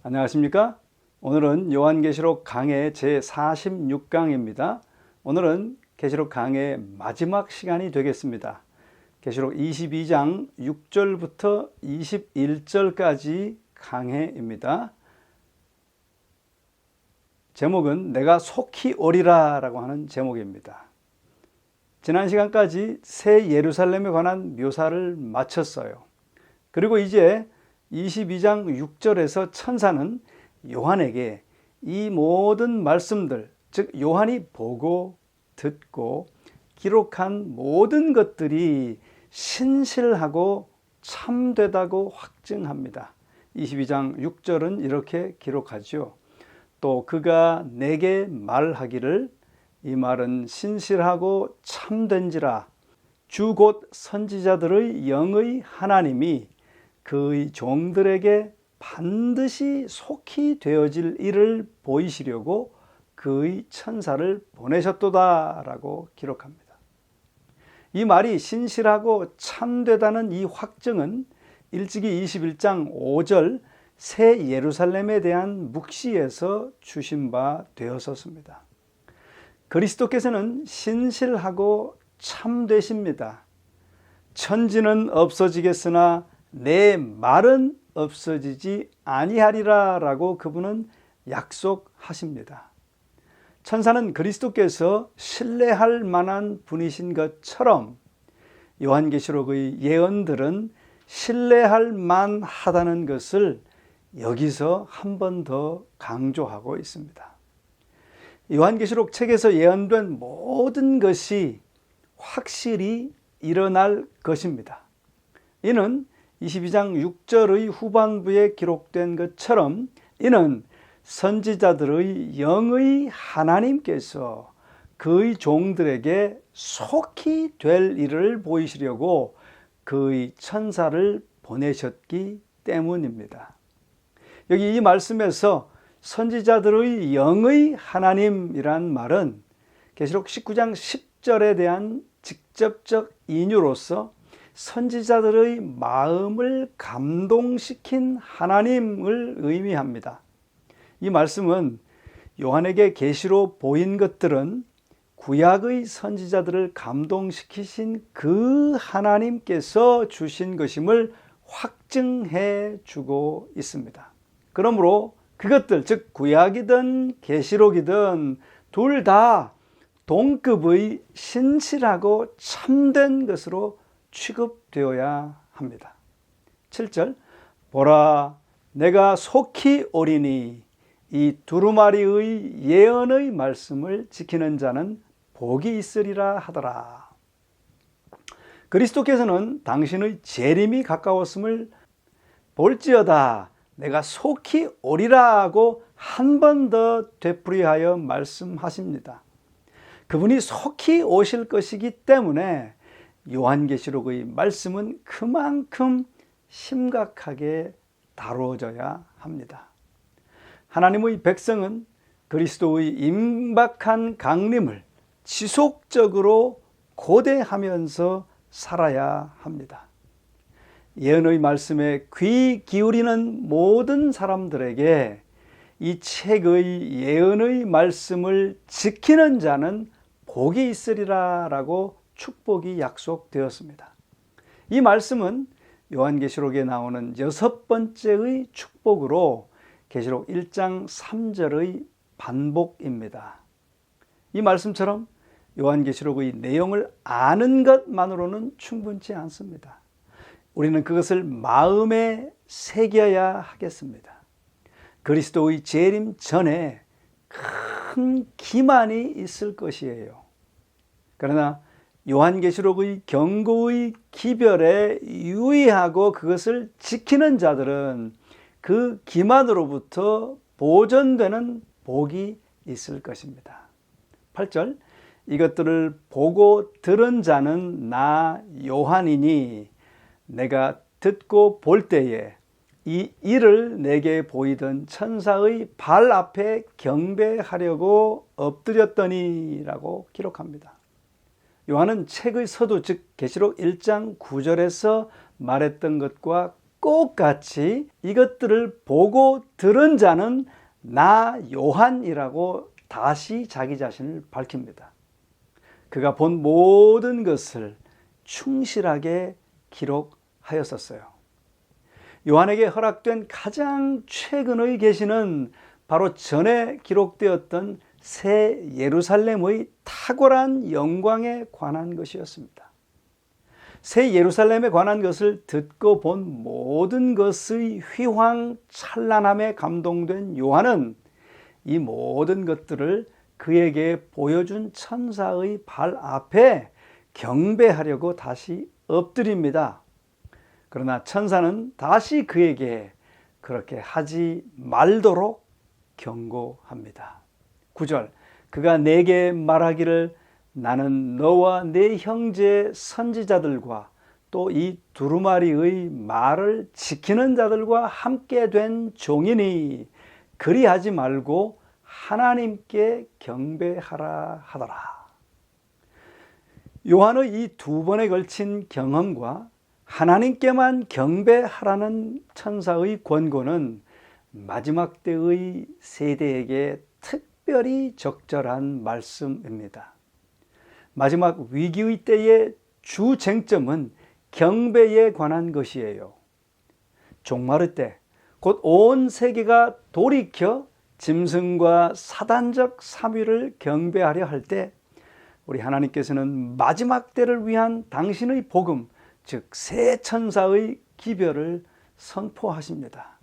안녕하십니까? 오늘은 요한계시록 강해 제46강입니다. 오늘은 계시록 강해의 마지막 시간이 되겠습니다. 계시록 22장 6절부터 21절까지 강해입니다. 제목은 내가 속히 오리라 라고 하는 제목입니다. 지난 시간까지 새 예루살렘에 관한 묘사를 마쳤어요. 그리고 이제 22장 6절에서 천사는 요한에게 이 모든 말씀들, 즉 요한이 보고 듣고 기록한 모든 것들이 신실하고 참되다고 확증합니다. 22장 6절은 이렇게 기록하죠. 또 그가 내게 말하기를 이 말은 신실하고 참된지라 주 곧 선지자들의 영의 하나님이 그의 종들에게 반드시 속히 되어질 일을 보이시려고 그의 천사를 보내셨도다 라고 기록합니다. 이 말이 신실하고 참되다는 이 확증은 일찍이 21장 5절 새 예루살렘에 대한 묵시에서 주신 바 되었었습니다. 그리스도께서는 신실하고 참되십니다. 천지는 없어지겠으나 내 말은 없어지지 아니하리라 라고 그분은 약속하십니다. 천사는 그리스도께서 신뢰할 만한 분이신 것처럼 요한계시록의 예언들은 신뢰할 만하다는 것을 여기서 한 번 더 강조하고 있습니다. 요한계시록 책에서 예언된 모든 것이 확실히 일어날 것입니다. 이는 22장 6절의 후반부에 기록된 것처럼 이는 선지자들의 영의 하나님께서 그의 종들에게 속히 될 일을 보이시려고 그의 천사를 보내셨기 때문입니다. 여기 이 말씀에서 선지자들의 영의 하나님이란 말은 계시록 19장 10절에 대한 직접적 인유로서 선지자들의 마음을 감동시킨 하나님을 의미합니다. 이 말씀은 요한에게 계시로 보인 것들은 구약의 선지자들을 감동시키신 그 하나님께서 주신 것임을 확증해 주고 있습니다. 그러므로 그것들, 즉 구약이든 계시록이든 둘 다 동급의 신실하고 참된 것으로 취급되어야 합니다. 7절 보라 내가 속히 오리니 이 두루마리의 예언의 말씀을 지키는 자는 복이 있으리라 하더라. 그리스도께서는 당신의 재림이 가까웠음을 볼지어다 내가 속히 오리라 하고 한 번 더 되풀이하여 말씀하십니다. 그분이 속히 오실 것이기 때문에 요한계시록의 말씀은 그만큼 심각하게 다뤄져야 합니다. 하나님의 백성은 그리스도의 임박한 강림을 지속적으로 고대하면서 살아야 합니다. 예언의 말씀에 귀 기울이는 모든 사람들에게 이 책의 예언의 말씀을 지키는 자는 복이 있으리라 라고 축복이 약속되었습니다. 이 말씀은 요한계시록에 나오는 6번째의 축복으로 계시록 1장 3절의 반복입니다. 이 말씀처럼 요한계시록의 내용을 아는 것만으로는 충분치 않습니다. 우리는 그것을 마음에 새겨야 하겠습니다. 그리스도의 재림 전에 큰 기만이 있을 것이에요. 그러나 요한계시록의 경고의 기별에 유의하고 그것을 지키는 자들은 그 기만으로부터 보존되는 복이 있을 것입니다. 8절 이것들을 보고 들은 자는 나 요한이니 내가 듣고 볼 때에 이 일을 내게 보이던 천사의 발 앞에 경배하려고 엎드렸더니 라고 기록합니다. 요한은 책의 서두 즉 계시록 1장 9절에서 말했던 것과 똑같이 이것들을 보고 들은 자는 나 요한이라고 다시 자기 자신을 밝힙니다. 그가 본 모든 것을 충실하게 기록하였었어요. 요한에게 허락된 가장 최근의 계시는 바로 전에 기록되었던 새 예루살렘의 탁월한 영광에 관한 것이었습니다. 새 예루살렘에 관한 것을 듣고 본 모든 것의 휘황찬란함에 감동된 요한은 이 모든 것들을 그에게 보여준 천사의 발 앞에 경배하려고 다시 엎드립니다. 그러나 천사는 다시 그에게 그렇게 하지 말도록 경고합니다. 9절, 그가 내게 말하기를 나는 너와 네 형제 선지자들과 또 이 두루마리의 말을 지키는 자들과 함께 된 종이니 그리하지 말고 하나님께 경배하라 하더라. 요한의 이 두 번에 걸친 경험과 하나님께만 경배하라는 천사의 권고는 마지막 때의 세대에게 특별히 적절한 말씀입니다. 마지막 위기의 때의 주 쟁점은 경배에 관한 것이에요. 종말의 때, 곧 온 세계가 돌이켜 짐승과 사단적 삼위를 경배하려 할 때 우리 하나님께서는 마지막 때를 위한 당신의 복음, 즉 새 천사의 기별을 선포하십니다.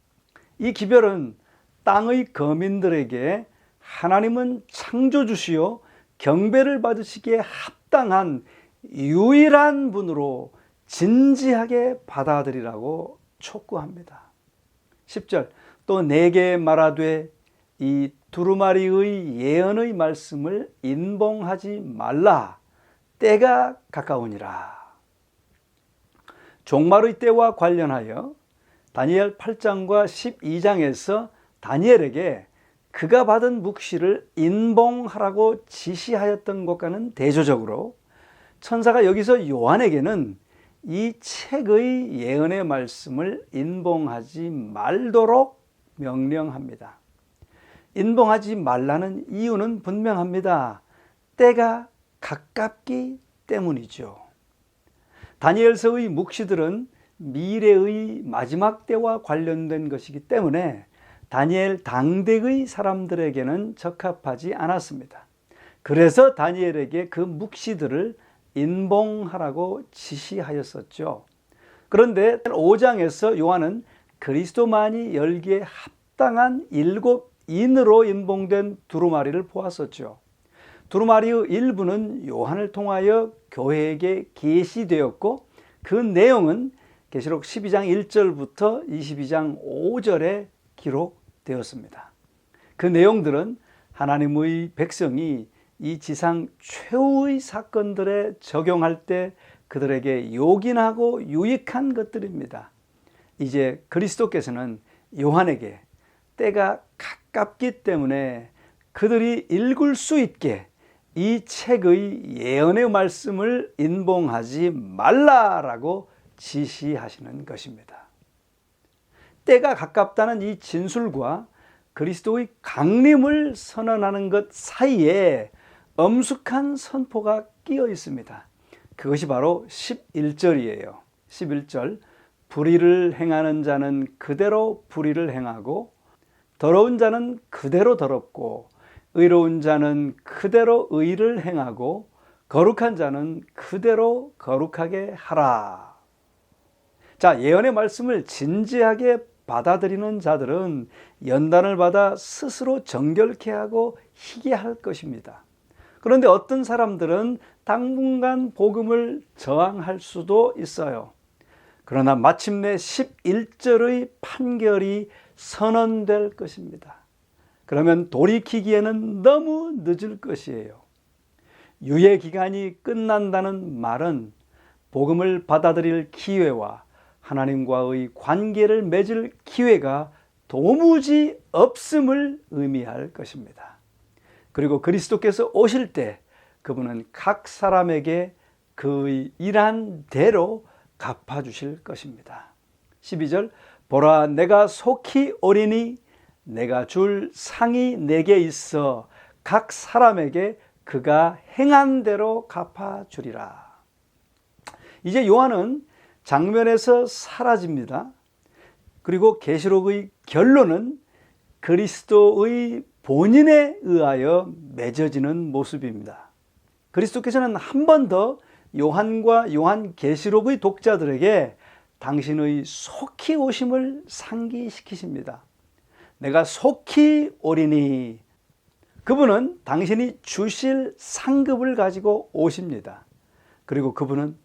이 기별은 땅의 거민들에게 하나님은 창조주시요 경배를 받으시기에 합당한 유일한 분으로 진지하게 받아들이라고 촉구합니다. 10절, 또 내게 말하되 이 두루마리의 예언의 말씀을 인봉하지 말라. 때가 가까우니라. 종말의 때와 관련하여 다니엘 8장과 12장에서 다니엘에게 그가 받은 묵시를 인봉하라고 지시하였던 것과는 대조적으로 천사가 여기서 요한에게는 이 책의 예언의 말씀을 인봉하지 말도록 명령합니다. 인봉하지 말라는 이유는 분명합니다. 때가 가깝기 때문이죠. 다니엘서의 묵시들은 미래의 마지막 때와 관련된 것이기 때문에 다니엘 당대의 사람들에게는 적합하지 않았습니다. 그래서 다니엘에게 그 묵시들을 인봉하라고 지시하였었죠. 그런데 5장에서 요한은 그리스도만이 열기에 합당한 7인으로 인봉된 두루마리를 보았었죠. 두루마리의 일부는 요한을 통하여 교회에게 계시되었고 그 내용은 계시록 12장 1절부터 22장 5절에 기록되었습니다. 그 내용들은 하나님의 백성이 이 지상 최후의 사건들에 적용할 때 그들에게 요긴하고 유익한 것들입니다. 이제 그리스도께서는 요한에게 때가 가깝기 때문에 그들이 읽을 수 있게 이 책의 예언의 말씀을 인봉하지 말라라고 지시하시는 것입니다. 때가 가깝다는 이 진술과 그리스도의 강림을 선언하는 것 사이에 엄숙한 선포가 끼어 있습니다. 그것이 바로 11절이에요. 11절, 불의를 행하는 자는 그대로 불의를 행하고 더러운 자는 그대로 더럽고 의로운 자는 그대로 의를 행하고 거룩한 자는 그대로 거룩하게 하라. 자, 예언의 말씀을 진지하게 받아들이는 자들은 연단을 받아 스스로 정결케 하고 희게 할 것입니다. 그런데 어떤 사람들은 당분간 복음을 저항할 수도 있어요. 그러나 마침내 11절의 판결이 선언될 것입니다. 그러면 돌이키기에는 너무 늦을 것이에요. 유예 기간이 끝난다는 말은 복음을 받아들일 기회와 하나님과의 관계를 맺을 기회가 도무지 없음을 의미할 것입니다. 그리고 그리스도께서 오실 때 그분은 각 사람에게 그의 일한 대로 갚아주실 것입니다. 12절 보라 내가 속히 오리니 내가 줄 상이 내게 있어 각 사람에게 그가 행한 대로 갚아주리라. 이제 요한은 장면에서 사라집니다. 그리고 계시록의 결론은 그리스도의 본인에 의하여 맺어지는 모습입니다. 그리스도께서는 한 번 더 요한과 요한계시록의 독자들에게 당신의 속히 오심을 상기시키십니다. 내가 속히 오리니, 그분은 당신이 주실 상급을 가지고 오십니다. 그리고 그분은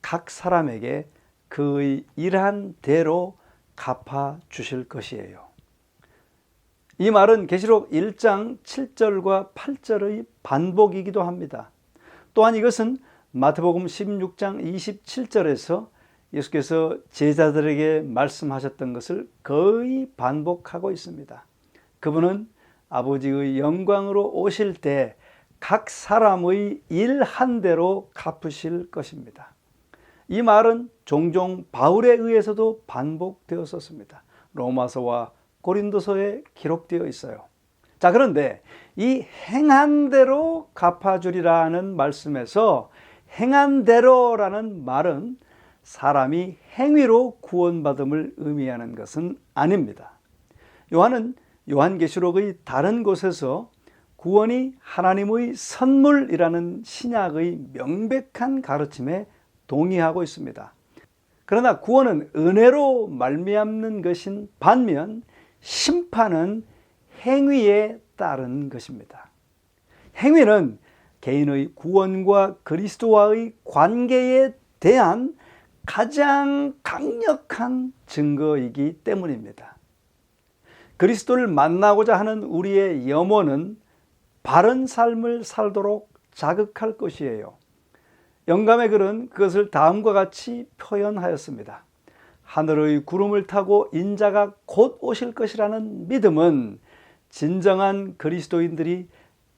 각 사람에게 그의 일한 대로 갚아 주실 것이에요. 이 말은 계시록 1장 7절과 8절의 반복이기도 합니다. 또한 이것은 마태복음 16장 27절에서 예수께서 제자들에게 말씀하셨던 것을 거의 반복하고 있습니다. 그분은 아버지의 영광으로 오실 때 각 사람의 일 한 대로 갚으실 것입니다. 이 말은 종종 바울에 의해서도 반복되었었습니다. 로마서와 고린도서에 기록되어 있어요. 자, 그런데 이 행한 대로 갚아주리라는 말씀에서 행한 대로라는 말은 사람이 행위로 구원받음을 의미하는 것은 아닙니다. 요한은 요한계시록의 다른 곳에서 구원이 하나님의 선물이라는 신약의 명백한 가르침에 동의하고 있습니다. 그러나 구원은 은혜로 말미암는 것인 반면 심판은 행위에 따른 것입니다. 행위는 개인의 구원과 그리스도와의 관계에 대한 가장 강력한 증거이기 때문입니다. 그리스도를 만나고자 하는 우리의 염원은 바른 삶을 살도록 자극할 것이에요. 영감의 글은 그것을 다음과 같이 표현하였습니다. 하늘의 구름을 타고 인자가 곧 오실 것이라는 믿음은 진정한 그리스도인들이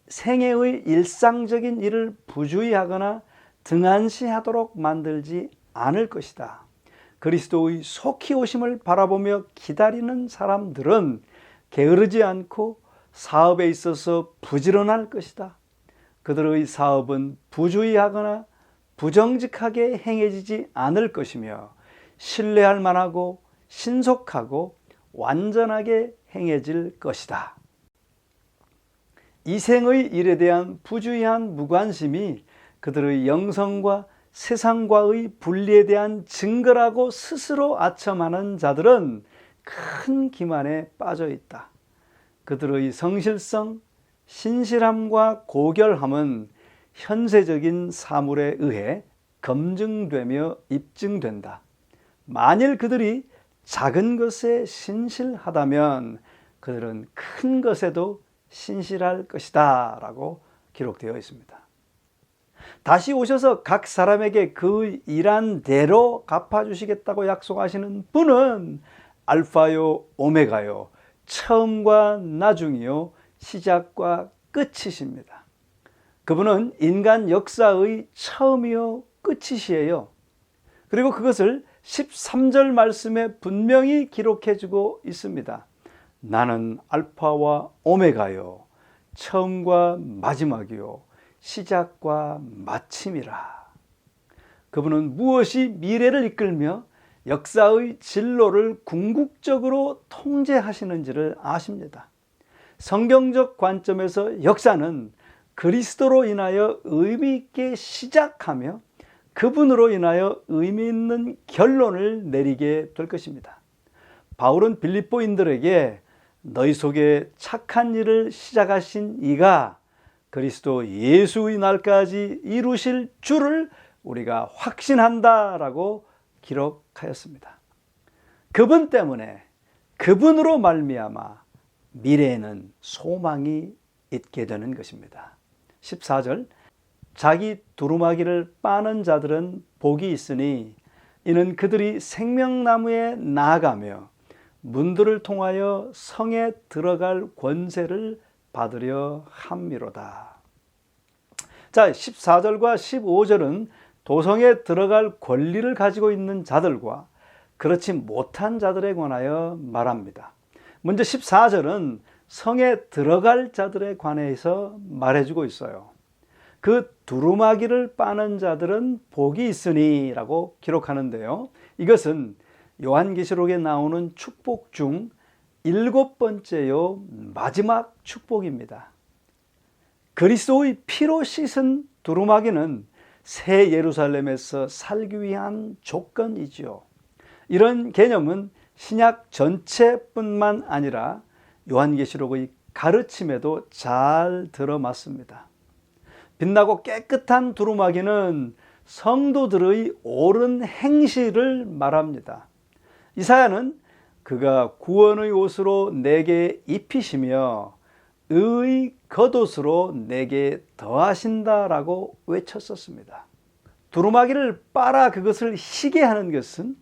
생애의 일상적인 일을 부주의하거나 등한시하도록 만들지 않을 것이다. 그리스도의 속히 오심을 바라보며 기다리는 사람들은 게으르지 않고 사업에 있어서 부지런할 것이다. 그들의 사업은 부주의하거나 부정직하게 행해지지 않을 것이며 신뢰할 만하고 신속하고 완전하게 행해질 것이다. 이생의 일에 대한 부주의한 무관심이 그들의 영성과 세상과의 분리에 대한 증거라고 스스로 아첨하는 자들은 큰 기만에 빠져 있다. 그들의 성실성, 신실함과 고결함은 현세적인 사물에 의해 검증되며 입증된다. 만일 그들이 작은 것에 신실하다면 그들은 큰 것에도 신실할 것이다 라고 기록되어 있습니다. 다시 오셔서 각 사람에게 그 일한 대로 갚아주시겠다고 약속하시는 분은 알파요 오메가요, 처음과 나중이요 시작과 끝이십니다. 그분은 인간 역사의 처음이요 끝이시에요. 그리고 그것을 13절 말씀에 분명히 기록해주고 있습니다. 나는 알파와 오메가요, 처음과 마지막이요 시작과 마침이라. 그분은 무엇이 미래를 이끌며 역사의 진로를 궁극적으로 통제하시는지를 아십니다. 성경적 관점에서 역사는 그리스도로 인하여 의미 있게 시작하며 그분으로 인하여 의미 있는 결론을 내리게 될 것입니다. 바울은 빌립보인들에게 너희 속에 착한 일을 시작하신 이가 그리스도 예수의 날까지 이루실 줄을 우리가 확신한다라고 기록하였습니다. 그분 때문에, 그분으로 말미암아 미래에는 소망이 있게 되는 것입니다. 14절 자기 두루마기를 빠는 자들은 복이 있으니 이는 그들이 생명나무에 나아가며 문들을 통하여 성에 들어갈 권세를 받으려 함이로다. 자, 14절과 15절은 도성에 들어갈 권리를 가지고 있는 자들과 그렇지 못한 자들에 관하여 말합니다. 먼저 14절은 성에 들어갈 자들에 관해서 말해주고 있어요. 그 두루마기를 빠는 자들은 복이 있으니 라고 기록하는데요. 이것은 요한계시록에 나오는 축복 중 7번째요 마지막 축복입니다. 그리스도의 피로 씻은 두루마기는 새 예루살렘에서 살기 위한 조건이지요. 이런 개념은 신약 전체뿐만 아니라 요한계시록의 가르침에도 잘 들어맞습니다. 빛나고 깨끗한 두루마기는 성도들의 옳은 행실을 말합니다. 이사야는 그가 구원의 옷으로 내게 입히시며 의의 겉옷으로 내게 더하신다라고 외쳤었습니다. 두루마기를 빨아 그것을 희게 하는 것은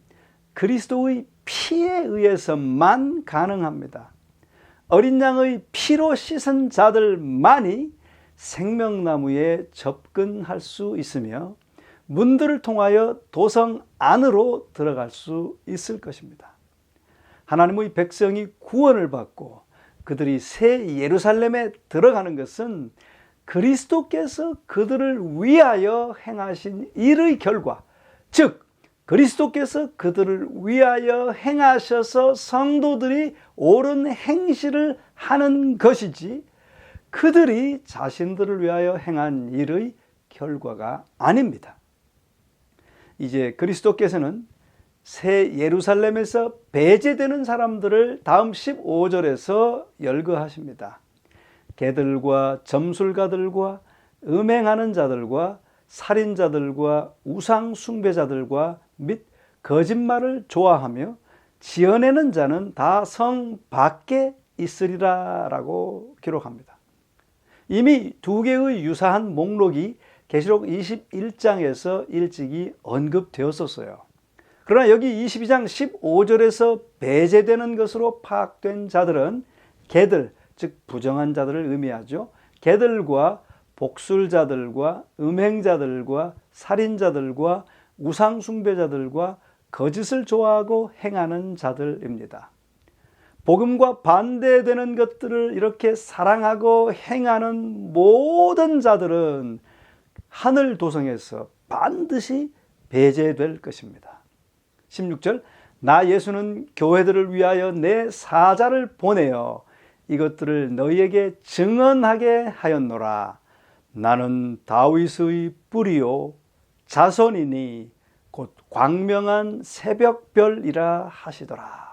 그리스도의 피에 의해서만 가능합니다. 어린 양의 피로 씻은 자들만이 생명나무에 접근할 수 있으며 문들을 통하여 도성 안으로 들어갈 수 있을 것입니다. 하나님의 백성이 구원을 받고 그들이 새 예루살렘에 들어가는 것은 그리스도께서 그들을 위하여 행하신 일의 결과, 즉 그리스도께서 그들을 위하여 행하셔서 성도들이 옳은 행실을 하는 것이지 그들이 자신들을 위하여 행한 일의 결과가 아닙니다. 이제 그리스도께서는 새 예루살렘에서 배제되는 사람들을 다음 15절에서 열거하십니다. 개들과 점술가들과 음행하는 자들과 살인자들과 우상 숭배자들과 및 거짓말을 좋아하며 지어내는 자는 다 성 밖에 있으리라 라고 기록합니다. 이미 두 개의 유사한 목록이 계시록 21장에서 일찍이 언급되었었어요. 그러나 여기 22장 15절에서 배제되는 것으로 파악된 자들은 개들, 즉 부정한 자들을 의미하죠. 개들과 복술자들과 음행자들과 살인자들과 우상숭배자들과 거짓을 좋아하고 행하는 자들입니다. 복음과 반대되는 것들을 이렇게 사랑하고 행하는 모든 자들은 하늘 도성에서 반드시 배제될 것입니다. 16절, 나 예수는 교회들을 위하여 내 사자를 보내어 이것들을 너희에게 증언하게 하였노라. 나는 다윗의 뿌리요 자손이니 곧 광명한 새벽별이라 하시더라.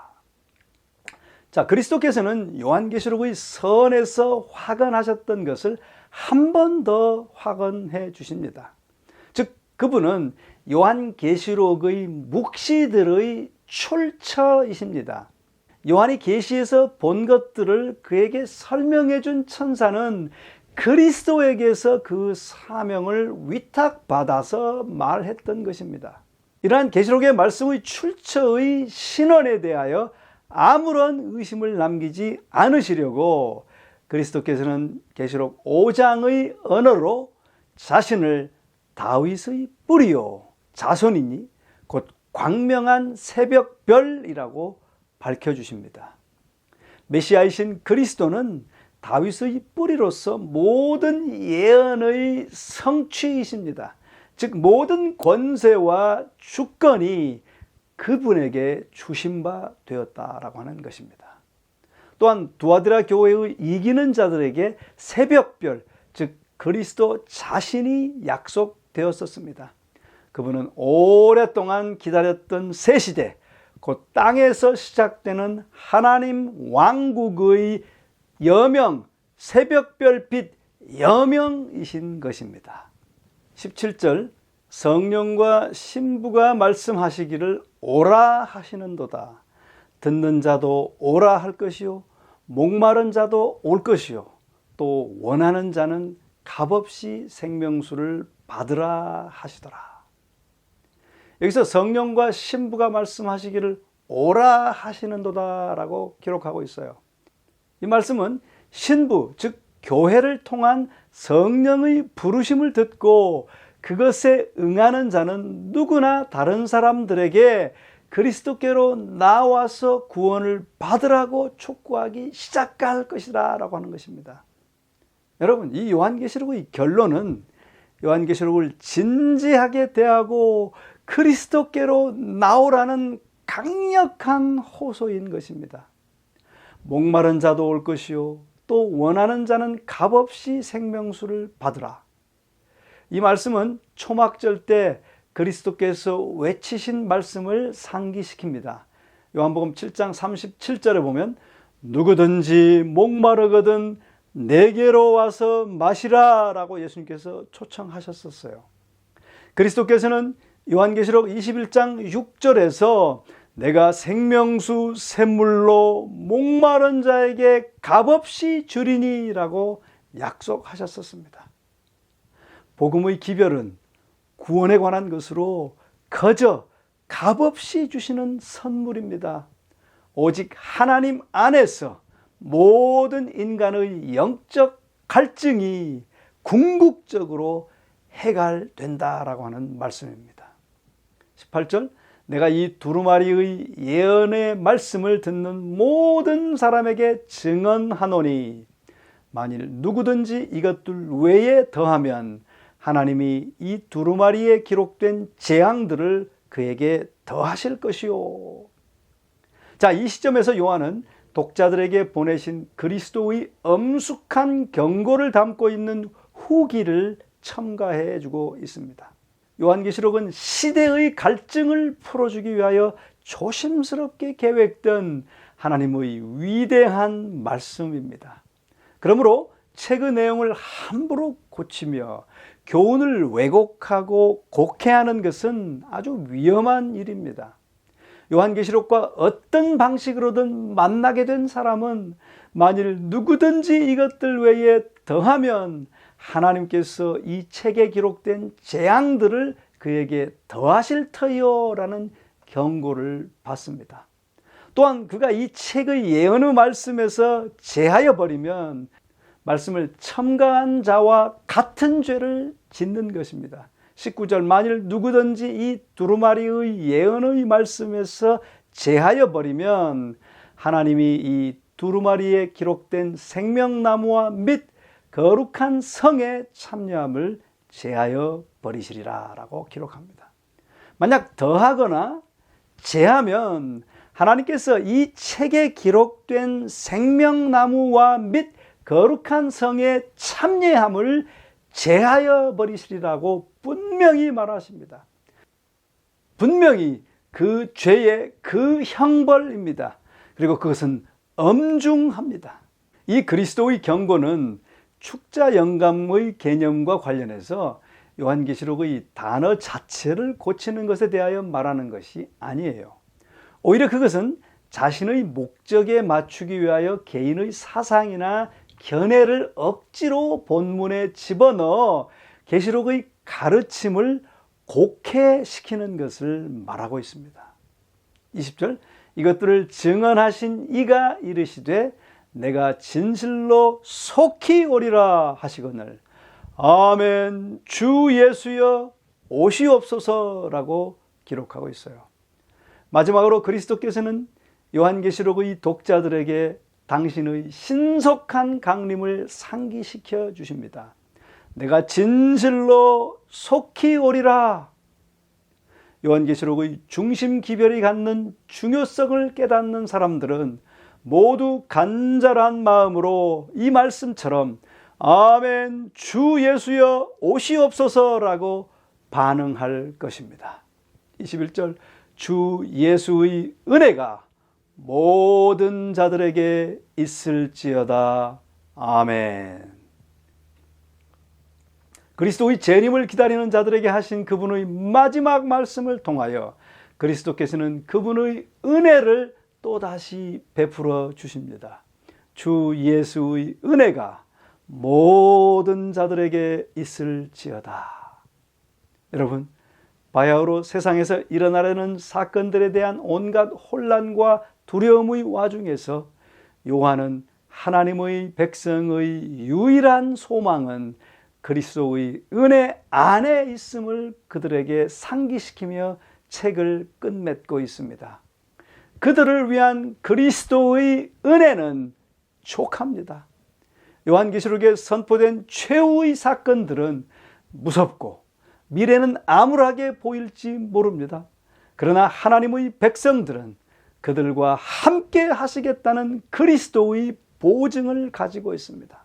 자, 그리스도께서는 요한계시록의 선에서 확언하셨던 것을 한 번 더 확언해 주십니다. 즉 그분은 요한계시록의 묵시들의 출처이십니다. 요한이 계시에서 본 것들을 그에게 설명해 준 천사는 그리스도에게서 그 사명을 위탁받아서 말했던 것입니다. 이러한 계시록의 말씀의 출처의 신원에 대하여 아무런 의심을 남기지 않으시려고 그리스도께서는 계시록 5장의 언어로 자신을 다윗의 뿌리요 자손이니 곧 광명한 새벽별이라고 밝혀주십니다. 메시아이신 그리스도는 다윗의 뿌리로서 모든 예언의 성취이십니다. 즉 모든 권세와 주권이 그분에게 주신 바 되었다라고 하는 것입니다. 또한 두아디라 교회의 이기는 자들에게 새벽별, 즉 그리스도 자신이 약속되었었습니다. 그분은 오랫동안 기다렸던 새 시대, 곧 땅에서 시작되는 하나님 왕국의 여명, 새벽별빛 여명이신 것입니다. 17절, 성령과 신부가 말씀하시기를 오라 하시는도다. 듣는 자도 오라 할 것이요 목마른 자도 올 것이요 또 원하는 자는 값없이 생명수를 받으라 하시더라. 여기서 성령과 신부가 말씀하시기를 오라 하시는도다 라고 기록하고 있어요. 이 말씀은 신부, 즉 교회를 통한 성령의 부르심을 듣고 그것에 응하는 자는 누구나 다른 사람들에게 그리스도께로 나와서 구원을 받으라고 촉구하기 시작할 것이다 라고 하는 것입니다. 여러분, 이 요한계시록의 결론은 요한계시록을 진지하게 대하고 그리스도께로 나오라는 강력한 호소인 것입니다. 목마른 자도 올 것이요 또 원하는 자는 값없이 생명수를 받으라. 이 말씀은 초막절 때 그리스도께서 외치신 말씀을 상기시킵니다. 요한복음 7장 37절에 보면 누구든지 목마르거든 내게로 와서 마시라 라고 예수님께서 초청하셨었어요. 그리스도께서는 요한계시록 21장 6절에서 내가 생명수 샘물로 목마른 자에게 값없이 주리니 라고 약속하셨었습니다. 복음의 기별은 구원에 관한 것으로 거저 값없이 주시는 선물입니다. 오직 하나님 안에서 모든 인간의 영적 갈증이 궁극적으로 해결된다라고 하는 말씀입니다. 18절 내가 이 두루마리의 예언의 말씀을 듣는 모든 사람에게 증언하노니 만일 누구든지 이것들 외에 더하면 하나님이 이 두루마리에 기록된 재앙들을 그에게 더하실 것이요. 자, 이 시점에서 요한은 독자들에게 보내신 그리스도의 엄숙한 경고를 담고 있는 후기를 첨가해 주고 있습니다. 요한계시록은 시대의 갈증을 풀어주기 위하여 조심스럽게 계획된 하나님의 위대한 말씀입니다. 그러므로 책의 내용을 함부로 고치며 교훈을 왜곡하고 곡해하는 것은 아주 위험한 일입니다. 요한계시록과 어떤 방식으로든 만나게 된 사람은 만일 누구든지 이것들 외에 더하면 하나님께서 이 책에 기록된 재앙들을 그에게 더하실 터이요 라는 경고를 받습니다. 또한 그가 이 책의 예언의 말씀에서 제하여 버리면 말씀을 첨가한 자와 같은 죄를 짓는 것입니다. 19절 만일 누구든지 이 두루마리의 예언의 말씀에서 제하여 버리면 하나님이 이 두루마리에 기록된 생명나무와 및 거룩한 성에 참여함을 제하여 버리시리라 라고 기록합니다. 만약 더하거나 제하면 하나님께서 이 책에 기록된 생명나무와 및 거룩한 성에 참여함을 제하여 버리시리라고 분명히 말하십니다. 분명히 그 죄의 그 형벌입니다. 그리고 그것은 엄중합니다. 이 그리스도의 경고는 축자 영감의 개념과 관련해서 요한계시록의 단어 자체를 고치는 것에 대하여 말하는 것이 아니에요. 오히려 그것은 자신의 목적에 맞추기 위하여 개인의 사상이나 견해를 억지로 본문에 집어넣어 계시록의 가르침을 곡해시키는 것을 말하고 있습니다. 20절 이것들을 증언하신 이가 이르시되 내가 진실로 속히 오리라 하시거늘 아멘 주 예수여 오시옵소서라고 기록하고 있어요. 마지막으로 그리스도께서는 요한계시록의 독자들에게 당신의 신속한 강림을 상기시켜 주십니다. 내가 진실로 속히 오리라. 요한계시록의 중심 기별이 갖는 중요성을 깨닫는 사람들은 모두 간절한 마음으로 이 말씀처럼 아멘 주 예수여 오시옵소서라고 반응할 것입니다. 21절 주 예수의 은혜가 모든 자들에게 있을지어다. 아멘. 그리스도의 재림을 기다리는 자들에게 하신 그분의 마지막 말씀을 통하여 그리스도께서는 그분의 은혜를 또다시 베풀어 주십니다. 주 예수의 은혜가 모든 자들에게 있을지어다. 여러분, 바야흐로 세상에서 일어나려는 사건들에 대한 온갖 혼란과 두려움의 와중에서 요한은 하나님의 백성의 유일한 소망은 그리스도의 은혜 안에 있음을 그들에게 상기시키며 책을 끝맺고 있습니다. 그들을 위한 그리스도의 은혜는 촉합니다. 요한계시록에 선포된 최후의 사건들은 무섭고 미래는 암울하게 보일지 모릅니다. 그러나 하나님의 백성들은 그들과 함께 하시겠다는 그리스도의 보증을 가지고 있습니다.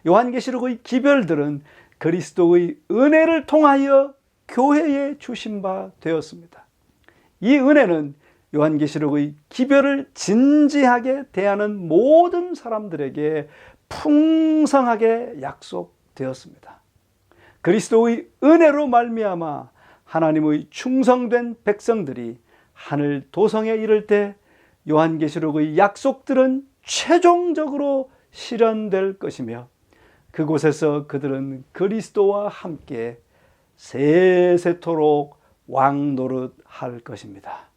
요한계시록의 기별들은 그리스도의 은혜를 통하여 교회에 주신 바 되었습니다. 이 은혜는 요한계시록의 기별을 진지하게 대하는 모든 사람들에게 풍성하게 약속되었습니다. 그리스도의 은혜로 말미암아 하나님의 충성된 백성들이 하늘 도성에 이를 때 요한계시록의 약속들은 최종적으로 실현될 것이며 그곳에서 그들은 그리스도와 함께 세세토록 왕노릇할 것입니다.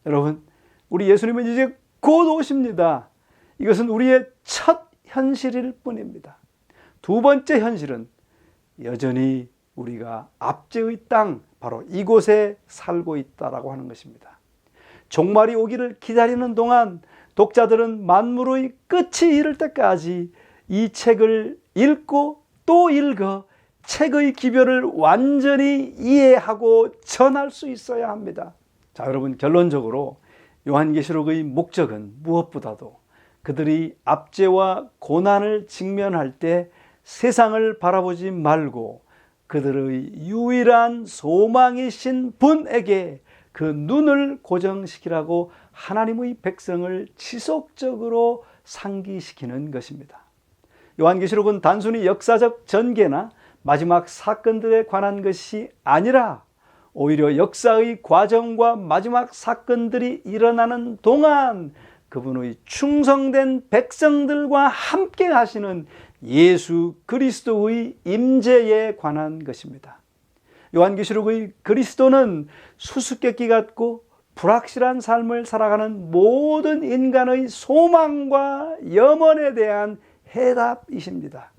여러분, 우리 예수님은 이제 곧 오십니다. 이것은 우리의 첫 현실일 뿐입니다. 두 번째 현실은 여전히 우리가 압제의 땅, 바로 이곳에 살고 있다라고 하는 것입니다. 종말이 오기를 기다리는 동안 독자들은 만물의 끝이 이를 때까지 이 책을 읽고 또 읽어 책의 기별을 완전히 이해하고 전할 수 있어야 합니다. 자, 여러분, 결론적으로 요한계시록의 목적은 무엇보다도 그들이 압제와 고난을 직면할 때 세상을 바라보지 말고 그들의 유일한 소망이신 분에게 그 눈을 고정시키라고 하나님의 백성을 지속적으로 상기시키는 것입니다. 요한계시록은 단순히 역사적 전개나 마지막 사건들에 관한 것이 아니라 오히려 역사의 과정과 마지막 사건들이 일어나는 동안 그분의 충성된 백성들과 함께 하시는 예수 그리스도의 임재에 관한 것입니다. 요한계시록의 그리스도는 수수께끼 같고 불확실한 삶을 살아가는 모든 인간의 소망과 염원에 대한 해답이십니다.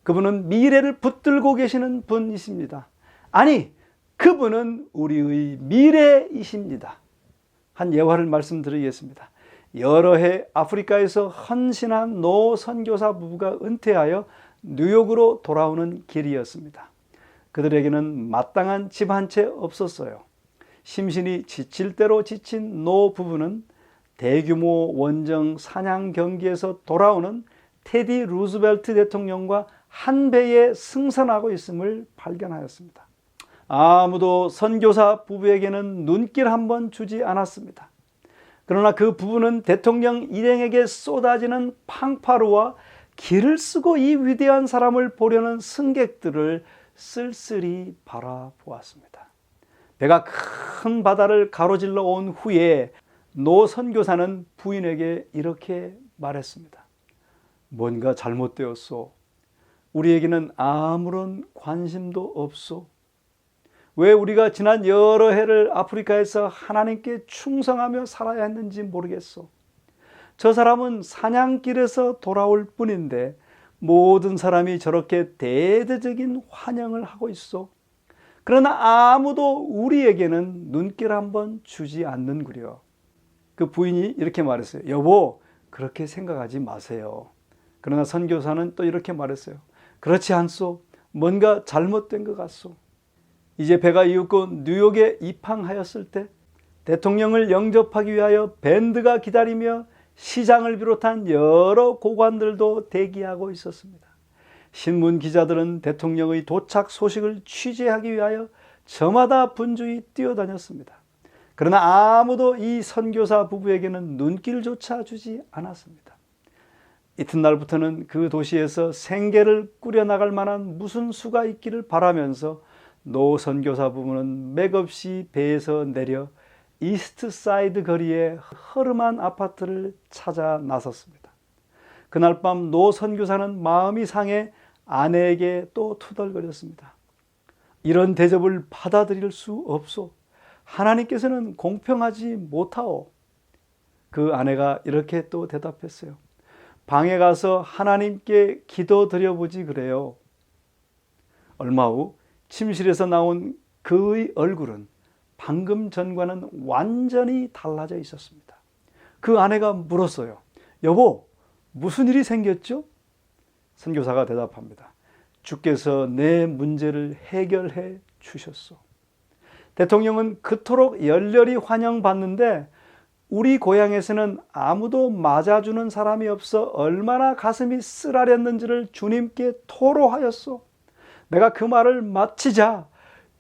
그분은 미래를 붙들고 계시는 분이십니다. 아니, 그분은 우리의 미래이십니다. 한 예화를 말씀드리겠습니다. 여러 해 아프리카에서 헌신한 노 선교사 부부가 은퇴하여 뉴욕으로 돌아오는 길이었습니다. 그들에게는 마땅한 집 한 채 없었어요. 심신이 지칠 대로 지친 노 부부는 대규모 원정 사냥 경기에서 돌아오는 테디 루즈벨트 대통령과 한 배에 승선하고 있음을 발견하였습니다. 아무도 선교사 부부에게는 눈길 한 번 주지 않았습니다. 그러나 그 부부는 대통령 일행에게 쏟아지는 팡파르와 길을 쓰고 이 위대한 사람을 보려는 승객들을 쓸쓸히 바라보았습니다. 배가 큰 바다를 가로질러 온 후에 노 선교사는 부인에게 이렇게 말했습니다. 뭔가 잘못되었소. 우리에게는 아무런 관심도 없소. 왜 우리가 지난 여러 해를 아프리카에서 하나님께 충성하며 살아야 했는지 모르겠소. 저 사람은 사냥길에서 돌아올 뿐인데 모든 사람이 저렇게 대대적인 환영을 하고 있소. 그러나 아무도 우리에게는 눈길 한번 주지 않는구려. 그 부인이 이렇게 말했어요. 여보, 그렇게 생각하지 마세요. 그러나 선교사는 또 이렇게 말했어요. 그렇지 않소. 뭔가 잘못된 것 같소. 이제 배가 이윽고 뉴욕에 입항하였을 때 대통령을 영접하기 위하여 밴드가 기다리며 시장을 비롯한 여러 고관들도 대기하고 있었습니다. 신문 기자들은 대통령의 도착 소식을 취재하기 위하여 저마다 분주히 뛰어다녔습니다. 그러나 아무도 이 선교사 부부에게는 눈길조차 주지 않았습니다. 이튿날부터는 그 도시에서 생계를 꾸려나갈 만한 무슨 수가 있기를 바라면서 노 선교사 부부는 맥없이 배에서 내려 이스트사이드 거리의 허름한 아파트를 찾아 나섰습니다. 그날 밤 노 선교사는 마음이 상해 아내에게 또 투덜거렸습니다. 이런 대접을 받아들일 수 없소. 하나님께서는 공평하지 못하오. 그 아내가 이렇게 또 대답했어요. 방에 가서 하나님께 기도드려보지 그래요. 얼마 후 침실에서 나온 그의 얼굴은 방금 전과는 완전히 달라져 있었습니다. 그 아내가 물었어요. 여보, 무슨 일이 생겼죠? 선교사가 대답합니다. 주께서 내 문제를 해결해 주셨소. 대통령은 그토록 열렬히 환영받는데 우리 고향에서는 아무도 맞아주는 사람이 없어 얼마나 가슴이 쓰라렸는지를 주님께 토로하였소. 내가 그 말을 마치자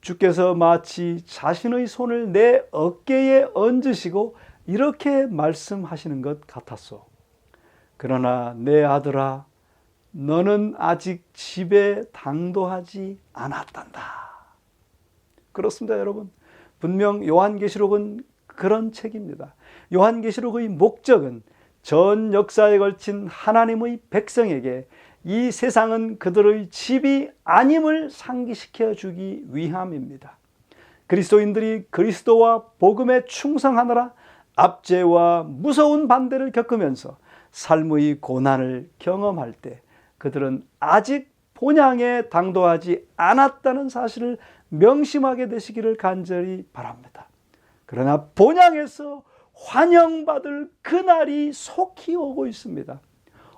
주께서 마치 자신의 손을 내 어깨에 얹으시고 이렇게 말씀하시는 것 같았소. 그러나 내 아들아, 너는 아직 집에 당도하지 않았단다. 그렇습니다, 여러분. 분명 요한계시록은 그런 책입니다. 요한계시록의 목적은 전 역사에 걸친 하나님의 백성에게 이 세상은 그들의 집이 아님을 상기시켜 주기 위함입니다. 그리스도인들이 그리스도와 복음에 충성하느라 압제와 무서운 반대를 겪으면서 삶의 고난을 경험할 때 그들은 아직 본향에 당도하지 않았다는 사실을 명심하게 되시기를 간절히 바랍니다. 그러나 본향에서 환영받을 그날이 속히 오고 있습니다.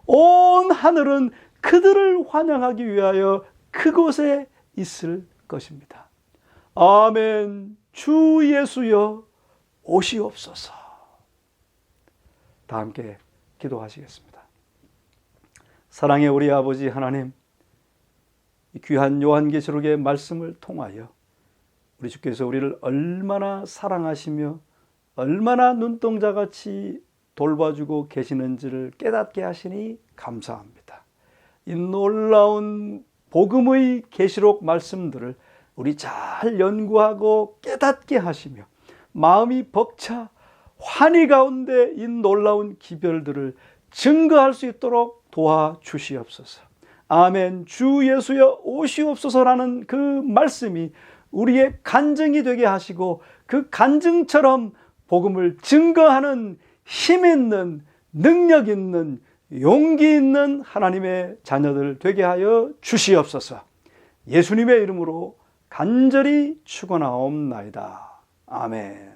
온 하늘은 그들을 환영하기 위하여 그곳에 있을 것입니다. 아멘. 주 예수여 오시옵소서. 다 함께 기도하시겠습니다. 사랑의 우리 아버지 하나님, 귀한 요한계시록의 말씀을 통하여 우리 주께서 우리를 얼마나 사랑하시며 얼마나 눈동자같이 돌봐주고 계시는지를 깨닫게 하시니 감사합니다. 이 놀라운 복음의 계시록 말씀들을 우리 잘 연구하고 깨닫게 하시며 마음이 벅차 환희 가운데 이 놀라운 기별들을 증거할 수 있도록 도와주시옵소서. 아멘. 주 예수여 오시옵소서라는 그 말씀이 우리의 간증이 되게 하시고 그 간증처럼 복음을 증거하는 힘 있는, 능력 있는, 용기 있는 하나님의 자녀들 되게 하여 주시옵소서. 예수님의 이름으로 간절히 축원하옵나이다. 아멘.